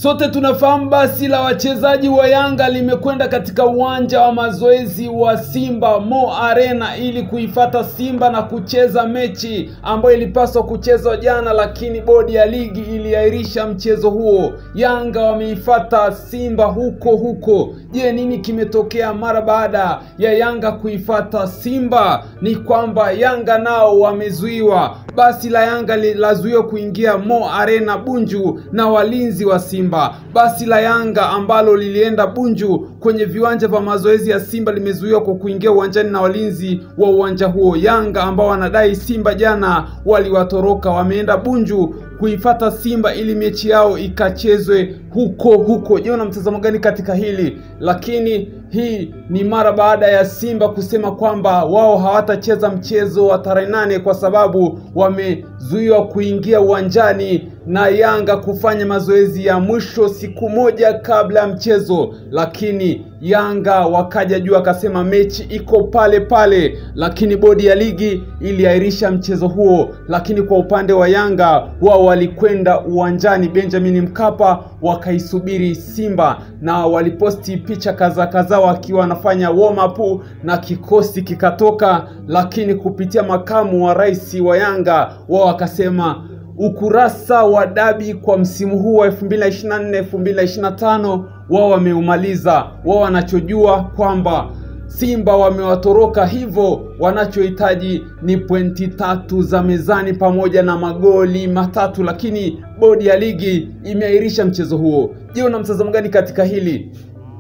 Sote tunafahamu basi la wachezaji wa Yanga limekwenda katika uwanja wa mazoezi wa Simba Mo Arena ili kuifata Simba na kucheza mechi ambayo ilipaswa kuchezwa jana, lakini bodi ya ligi iliahirisha mchezo huo. Yanga wameifata Simba huko. Je, nini kimetokea mara baada ya Yanga kuifata Simba? Ni kwamba Yanga nao wamezuiwa. Basi la Yanga lazuiwa kuingia Mo Arena Bunju na walinzi wa Simba. Basi la Yanga ambalo lilienda Bunju kwenye viwanja vya mazoezi ya Simba limezuiwa kwa kuingia uwanjani na walinzi wa uwanja huo. Yanga ambao wanadai Simba jana waliwatoroka wameenda Bunju kuifata Simba ili mechi yao ikachezwe huko. Je, una mtazamo gani katika hili? Lakini hii ni mara baada ya Simba kusema kwamba wao hawatacheza mchezo wa tarehe 8 kwa sababu wamezuiwa kuingia uwanjani na Yanga kufanya mazoezi ya mwisho siku moja kabla ya mchezo. Lakini Yanga wakaja juu akasema mechi iko pale, lakini bodi ya ligi iliahirisha mchezo huo. Lakini kwa upande wa Yanga, wao walikwenda uwanjani Benjamin Mkapa wakaisubiri Simba, na waliposti picha kadhaa wakiwa wanafanya warm up na kikosi kikatoka. Lakini kupitia makamu wa rais wa Yanga, wao wakasema ukurasa wa dabi kwa msimu huu wa 2024-2025 wao wameumaliza. Wao wanachojua kwamba Simba wamewatoroka, hivyo wanachohitaji ni pointi 3 za mezani pamoja na magoli 3, lakini bodi ya ligi imeahirisha mchezo huo. Je, una mtazamo gani katika hili?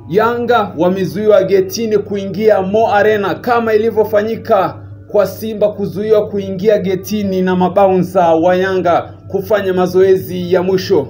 Yanga wamezuiwa getini kuingia Mo Arena kama ilivyofanyika kwa Simba kuzuiwa kuingia getini na mabouncer wa Yanga kufanya mazoezi ya mwisho.